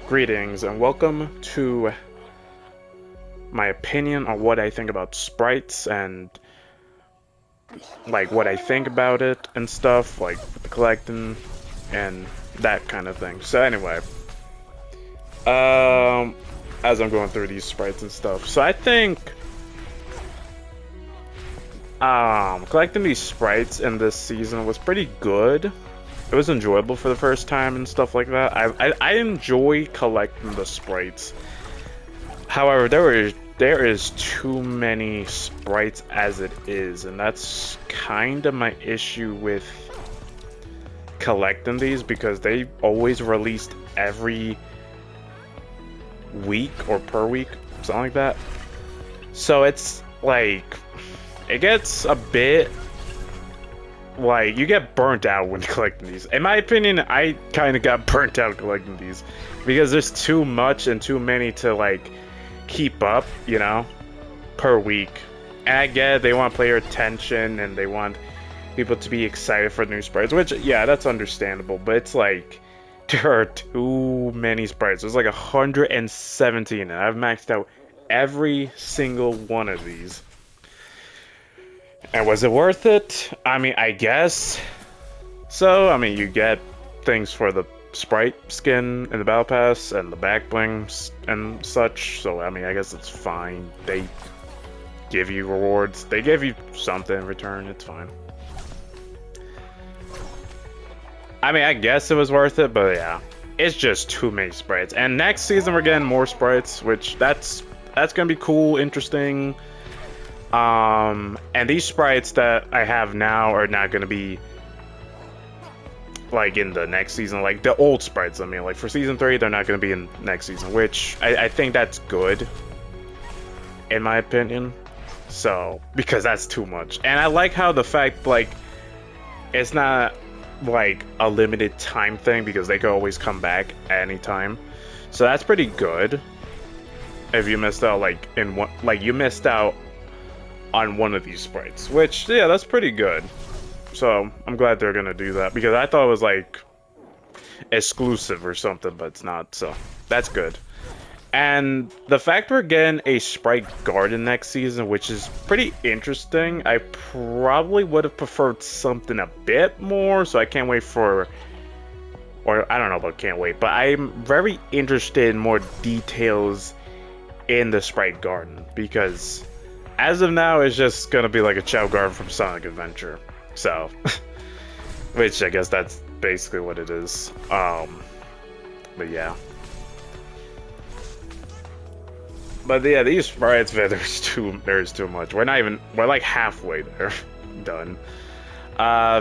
Greetings and welcome to my opinion on what I think about sprites and like what I think about it and stuff, like the collecting and that kind of thing. So anyway, um, as I'm going through these sprites and stuff, so I think collecting these sprites in this season was pretty good. It was enjoyable for the first time and stuff like that. I enjoy collecting the sprites. However, there is too many sprites as it is, and that's kind of my issue with collecting these because they always released every week or per week, something like that. So it's like it gets a bit like you get burnt out when collecting these. In my opinion, I kind of got burnt out collecting these because there's too much and too many to like keep up, you know, per week. And I get it, they want player attention and they want people to be excited for new sprites, which yeah, that's understandable, but it's like there are too many sprites. There's like 117 and I've maxed out every single one of these. And was it worth it? I mean, I guess so. I mean, you get things for the sprite skin in the battle pass and the back blings and such, so I mean, I guess it's fine. They give you rewards, they give you something in return, it's fine. I mean, I guess it was worth it, but yeah, it's just too many sprites. And next season we're getting more sprites, which that's gonna be cool, interesting. And these sprites that I have now are not gonna be like in the next season, like the old sprites. I mean, like for season 3, they're not going to be in next season, which I think that's good, in my opinion. So because that's too much, and I like how the fact like it's not like a limited time thing because they could always come back at any time. So that's pretty good. If you missed out like in one, like you missed out on one of these sprites, which yeah, that's pretty good. So I'm glad they're gonna do that because I thought it was like exclusive or something, but it's not. So that's good. And the fact we're getting a Sprite Garden next season, which is pretty interesting. I probably would have preferred something a bit more. So I can't wait for, or I don't know about can't wait, but I'm very interested in more details in the Sprite Garden because as of now, it's just gonna be like a Chow Garden from Sonic Adventure. So, which I guess that's basically what it is. But yeah. But yeah, these sprites, man, there's too much. We're like halfway there. Done.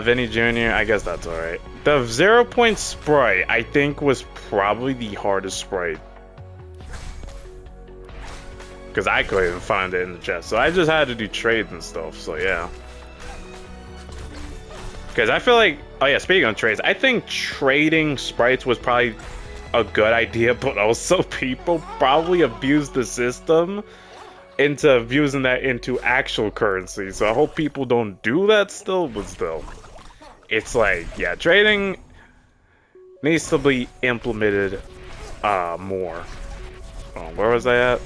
Vinny Jr., I guess that's alright. The 0-point sprite, I think, was probably the hardest sprite. Because I couldn't even find it in the chest. So I just had to do trades and stuff, so yeah. Because I feel like, oh yeah, speaking of trades, I think trading sprites was probably a good idea, but also people probably abused the system into abusing that into actual currency. So I hope people don't do that still, but still. It's like, yeah, trading needs to be implemented more. Oh, where was I at?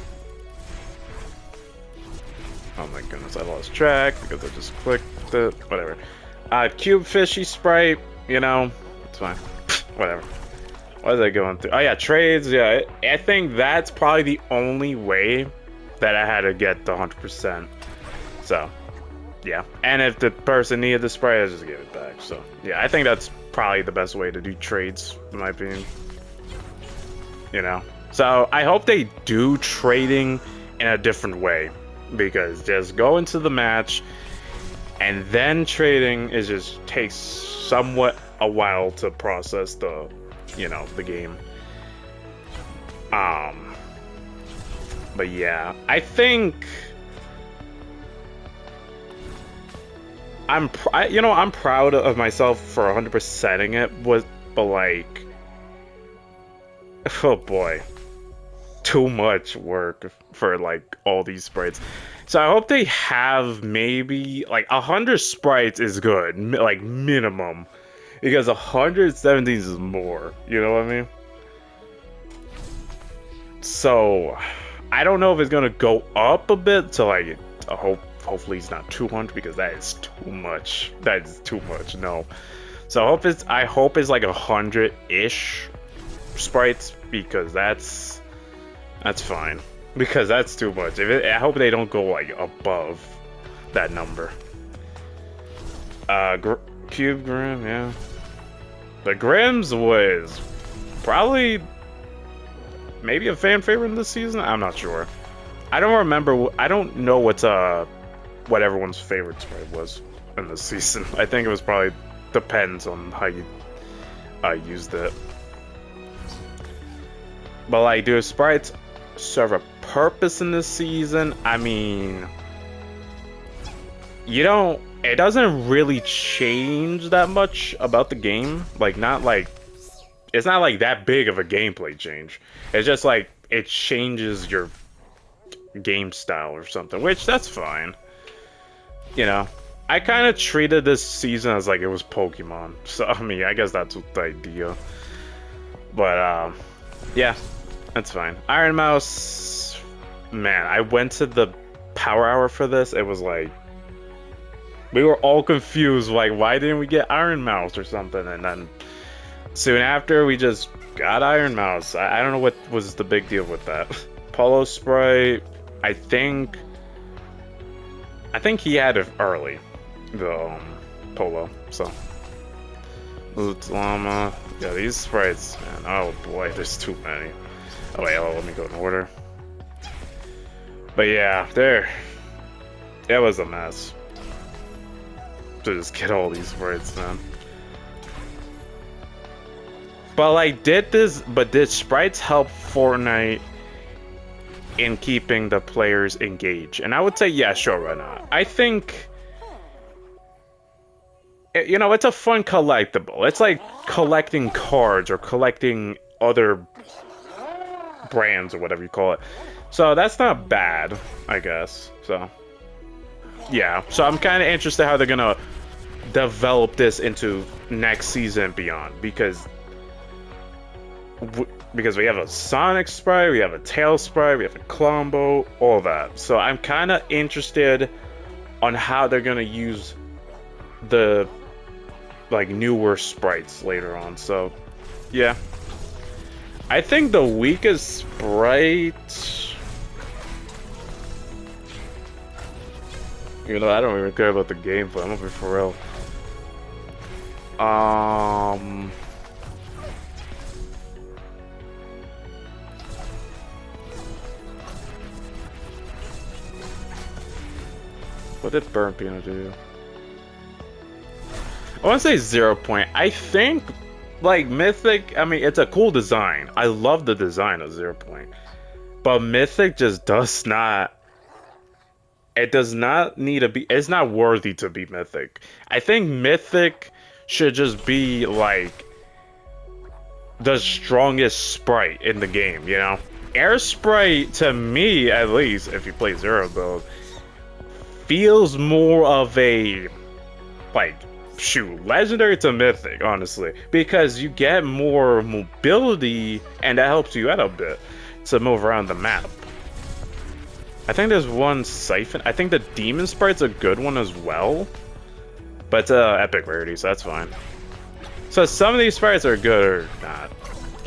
Oh my goodness, I lost track because I just clicked it, whatever. Cube fishy sprite, you know, it's fine. Whatever. What was I going through? Oh yeah, trades, yeah. I think that's probably the only way that I had to get the 100%. So, yeah. And if the person needed the sprite, I just give it back. So, yeah, I think that's probably the best way to do trades, in my opinion. You know? So, I hope they do trading in a different way. Because just go into the match and then trading is just takes somewhat a while to process the, you know, the game. But yeah, I think I'm proud of myself for 100%ing it, but like, oh boy, too much work for like all these sprites. So I hope they have maybe like 100 sprites is good, like minimum, because 117 is more. You know what I mean? So I don't know if it's gonna go up a bit to like hopefully it's not 200 because that is too much. That is too much. No. So I hope it's like 100-ish sprites because that's fine. Because that's too much. I hope they don't go like above that number. Cube Grim, yeah. The Grims was probably maybe a fan favorite in this season. I'm not sure. I don't remember. I don't know what everyone's favorite sprite was in this season. I think it was probably depends on how you used it. But like, do sprites serve a purpose in this season? I mean, it doesn't really change that much about the game. Like, it's not like that big of a gameplay change. It's just like it changes your game style or something, which that's fine. You know, I kind of treated this season as like it was Pokemon. So I mean, I guess that's the idea. But yeah, that's fine. Iron Mouse, man, I went to the Power Hour for this. It was like we were all confused, like why didn't we get Iron Mouse or something? And then soon after, we just got Iron Mouse. I don't know what was the big deal with that. Polo Sprite, I think he had it early, the Polo. So Loot Llama, yeah, these sprites, man. Oh boy, there's too many. Oh wait, let me go in order. But yeah, it was a mess to just get all these sprites, man. But like, did sprites help Fortnite in keeping the players engaged? And I would say, yeah, sure, why not? I think, you know, it's a fun collectible. It's like collecting cards or collecting other brands or whatever you call it. So that's not bad, I guess. So yeah, so I'm kind of interested how they're gonna develop this into next season and beyond, because we have a Sonic sprite, we have a Tail sprite, we have a Colombo, all that. So I'm kind of interested on how they're gonna use the like newer sprites later on. So yeah, I think the weakest sprite, you know, I don't even care about the gameplay, I'm gonna be for real. What did Burnt Peanut do? I want to say 0 point. I think, like, Mythic, I mean, it's a cool design. I love the design of 0 point. But Mythic just does not... It does not need to be... It's not worthy to be Mythic. I think Mythic should just be, like, the strongest sprite in the game, you know? Air Sprite, to me, at least, if you play Zero build, feels more of a, like, shoot, legendary to mythic, honestly, because you get more mobility and that helps you out a bit to move around the map. I think there's one Siphon. I think the Demon Sprite's a good one as well, but it's epic rarity, so that's fine. So some of these sprites are good or not.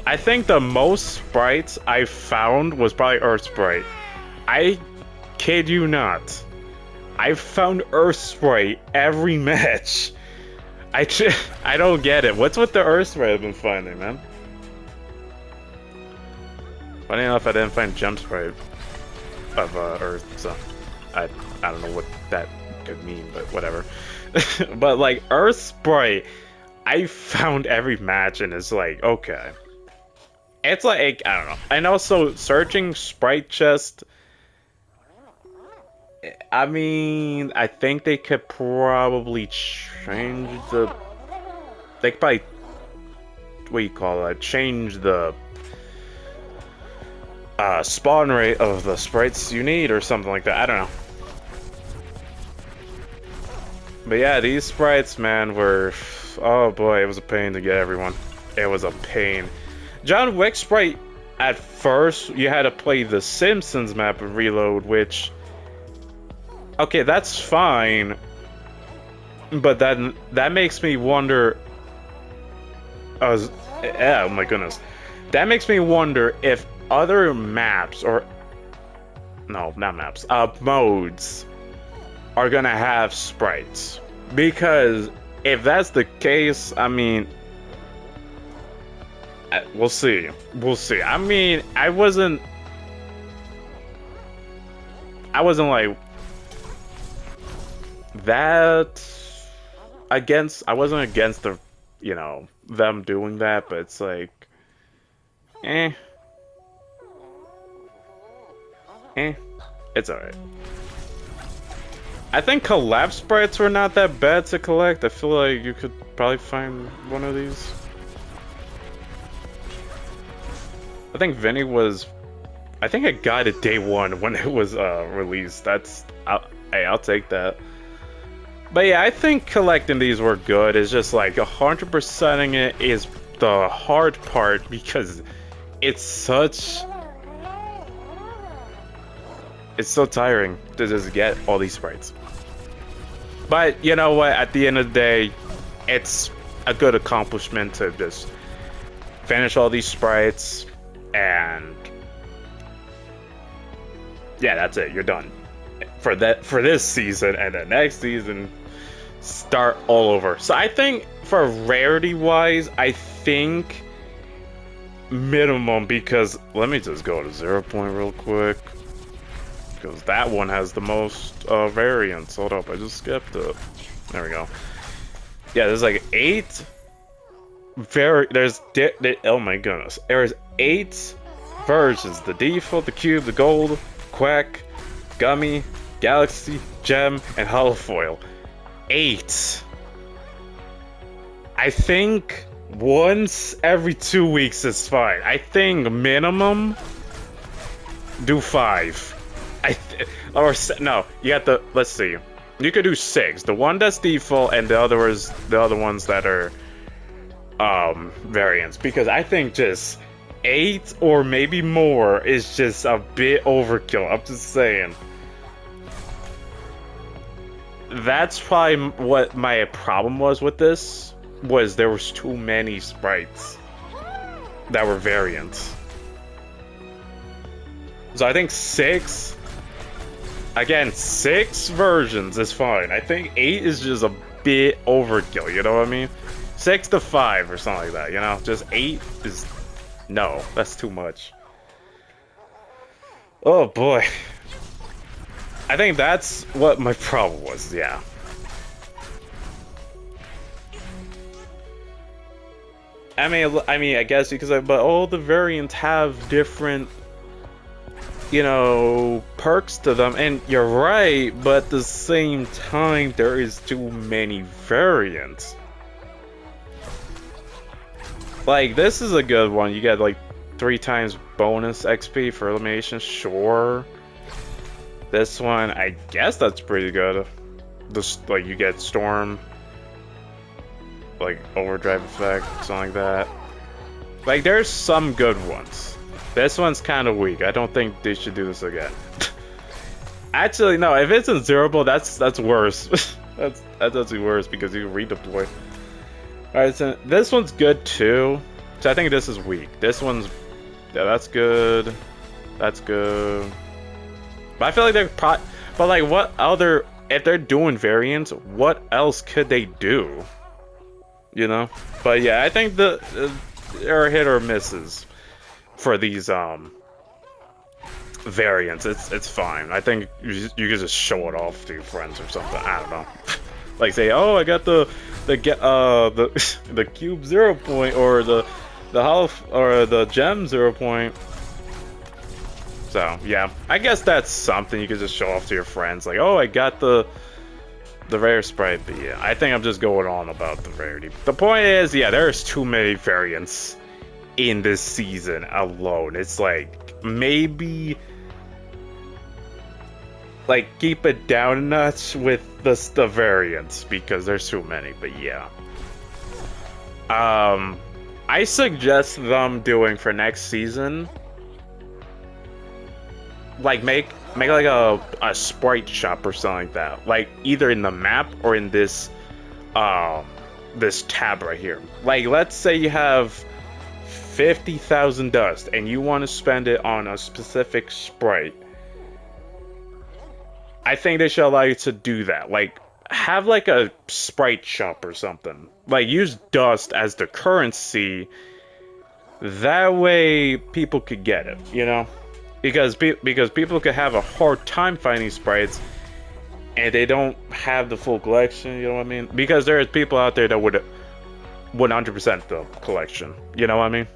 I think the most sprites I found was probably Earth Sprite. I kid you not. I found Earth Sprite every match. I don't get it. What's with the Earth Sprite I've been finding, man? Funny enough, I didn't find Gem Sprite of Earth, so I don't know what that could mean, but whatever. But like Earth Sprite, I found every match, and it's like, okay. It's like, I don't know. And also searching Sprite chest, I mean, I think they could probably change the... They could probably... What do you call it? Change the... spawn rate of the sprites you need or something like that. I don't know. But yeah, these sprites, man, were... Oh boy, it was a pain to get everyone. It was a pain. John Wick sprite, at first you had to play the Simpsons map and reload, which, okay, that's fine, but then that makes me wonder. Oh my goodness, that makes me wonder if other maps, or no, not maps, modes are gonna have sprites, because if that's the case, I mean, we'll see. We'll see. I mean, I wasn't like that against. I wasn't against the, you know, them doing that, but it's like, eh, it's alright. I think collapse sprites were not that bad to collect. I feel like you could probably find one of these. I think Vinny was, I think I got it day one when it was released. I'll take that. But yeah, I think collecting these were good. It's just like 100%ing it is the hard part, because it's so tiring to just get all these sprites. But you know what? At the end of the day, it's a good accomplishment to just finish all these sprites, and yeah, that's it. You're done for this season, and the next season start all over. So I think for rarity wise, I think minimum, because let me just go to 0 point real quick, because that one has the most variants. Hold up, I just skipped it. There we go. Yeah, there's like 8 oh my goodness, there's 8 versions: the default, the cube, the gold, quack, gummy, galaxy, gem, and holofoil. 8. I think once every 2 weeks is fine. I think minimum do 5. No, you got the, let's see, you could do 6. The one that's default, and the other ones that are variants, because I think just 8 or maybe more is just a bit overkill. I'm just saying. That's probably what my problem was with this, was there was too many sprites that were variants. So I think 6, again, 6 versions is fine. I think 8 is just a bit overkill, you know what I mean? 6 to 5 or something like that, you know? Just 8 is, no, that's too much. Oh boy. I think that's what my problem was, yeah. I mean, I guess because but all the variants have different, you know, perks to them, and you're right, but at the same time, there is too many variants. Like, this is a good one. You get like 3 times bonus XP for elimination, sure. This one, I guess that's pretty good. Just like you get storm, like overdrive effect, something like that. Like, there's some good ones. This one's kind of weak. I don't think they should do this again. Actually, no. If it's inzerable, that's worse. that's actually worse, because you redeploy. All right, so this one's good too. So I think this is weak. This one's, yeah, that's good. That's good. But I feel like they're but like, what other, if they're doing variants, what else could they do? You know? But yeah, I think there are hit or misses for these variants. It's fine. I think you can just show it off to your friends or something. I don't know. Like, say, oh, I got the cube 0 point, or the gem 0 point. So yeah, I guess that's something you could just show off to your friends. Like, oh, I got the rare sprite. But yeah, I think I'm just going on about the rarity. The point is, yeah, there's too many variants in this season alone. It's like, maybe like keep it down a notch with the variants, because there's too many. But yeah, I suggest them doing for next season like make like a sprite shop or something like that. Like either in the map or in this this tab right here. Like let's say you have 50,000 dust and you want to spend it on a specific sprite. I think they should allow you to do that. Like have like a sprite shop or something. Like use dust as the currency. That way people could get it, you know? Because people could have a hard time finding sprites and they don't have the full collection, you know what I mean? Because there's people out there that would 100% the collection, you know what I mean?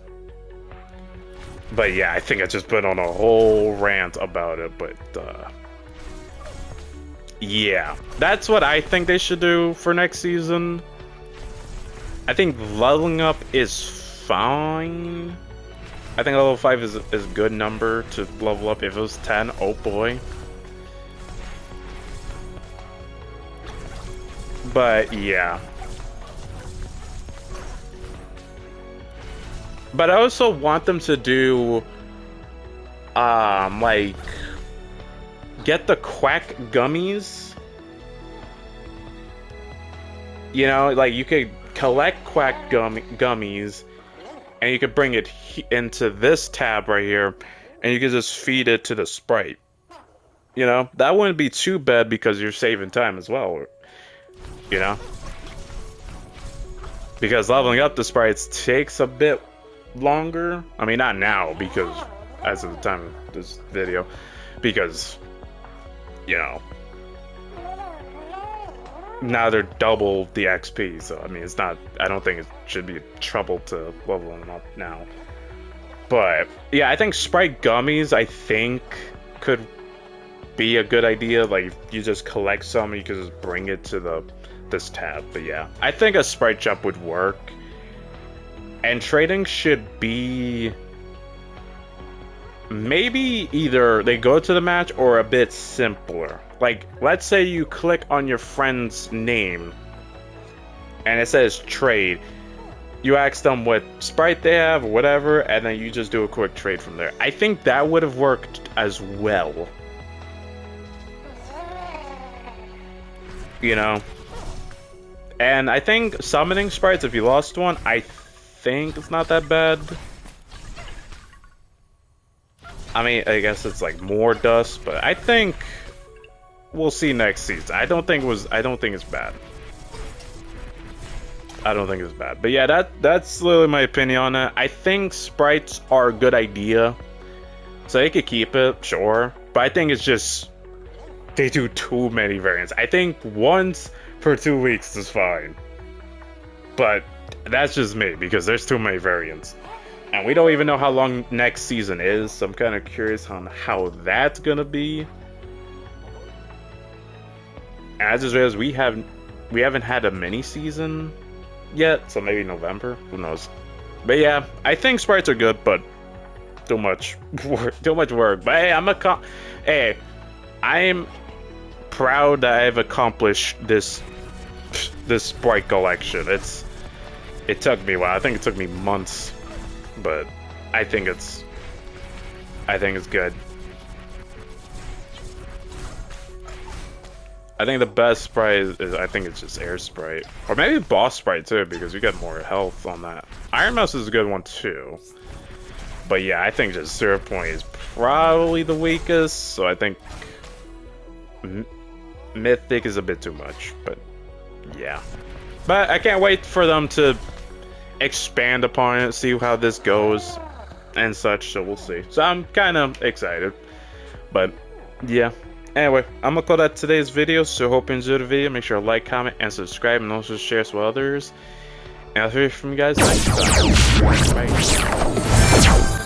But yeah, I think I just put on a whole rant about it, but yeah, that's what I think they should do for next season. I think leveling up is fine. I think level 5 is a good number to level up. If it was 10, oh boy. But yeah. But I also want them to do like get the quack gummies. You know, like you could collect quack gummies and you could bring it into this tab right here and you could just feed it to the sprite. You know, that wouldn't be too bad because you're saving time as well. You know? Because leveling up the sprites takes a bit longer. I mean, not now, because as of the time of this video, because, you know, now they're double the XP, so I mean, it's not, I don't think it should be trouble to level them up now. But yeah, I think sprite gummies, I think, could be a good idea. Like, you just collect some, you can just bring it to this tab. But yeah, I think a sprite shop would work. And trading should be maybe either they go to the match or a bit simpler. Like, let's say you click on your friend's name and it says trade. You ask them what sprite they have or whatever, and then you just do a quick trade from there. I think that would have worked as well. You know? And I think summoning sprites, if you lost one, I think it's not that bad. I mean, I guess it's like more dust, but I think we'll see next season. I don't think it's bad. I don't think it's bad. But yeah, that's literally my opinion on it. I think sprites are a good idea. So they could keep it, sure. But I think it's just they do too many variants. I think once for 2 weeks is fine. But that's just me, because there's too many variants. And we don't even know how long next season is, so I'm kind of curious on how that's gonna be. And I just realized we haven't had a mini season yet, so maybe November, who knows. But yeah, I think sprites are good, but too much work. But hey, I'm proud that I've accomplished this sprite collection. It took me a while. I think it took me months, but I think it's good. I think the best sprite is I think it's just air sprite, or maybe boss sprite too, because you get more health on that. Iron Mouse is a good one too, but yeah, I think just 0 point is probably the weakest. So I think Mythic is a bit too much, but yeah. But I can't wait for them to expand upon it, see how this goes and such, so we'll see. So I'm kind of excited, but yeah. Anyway, I'm gonna call that today's video, so hope you enjoyed the video. Make sure to like, comment, and subscribe, and also share it with others. And I'll hear from you guys next time. Bye.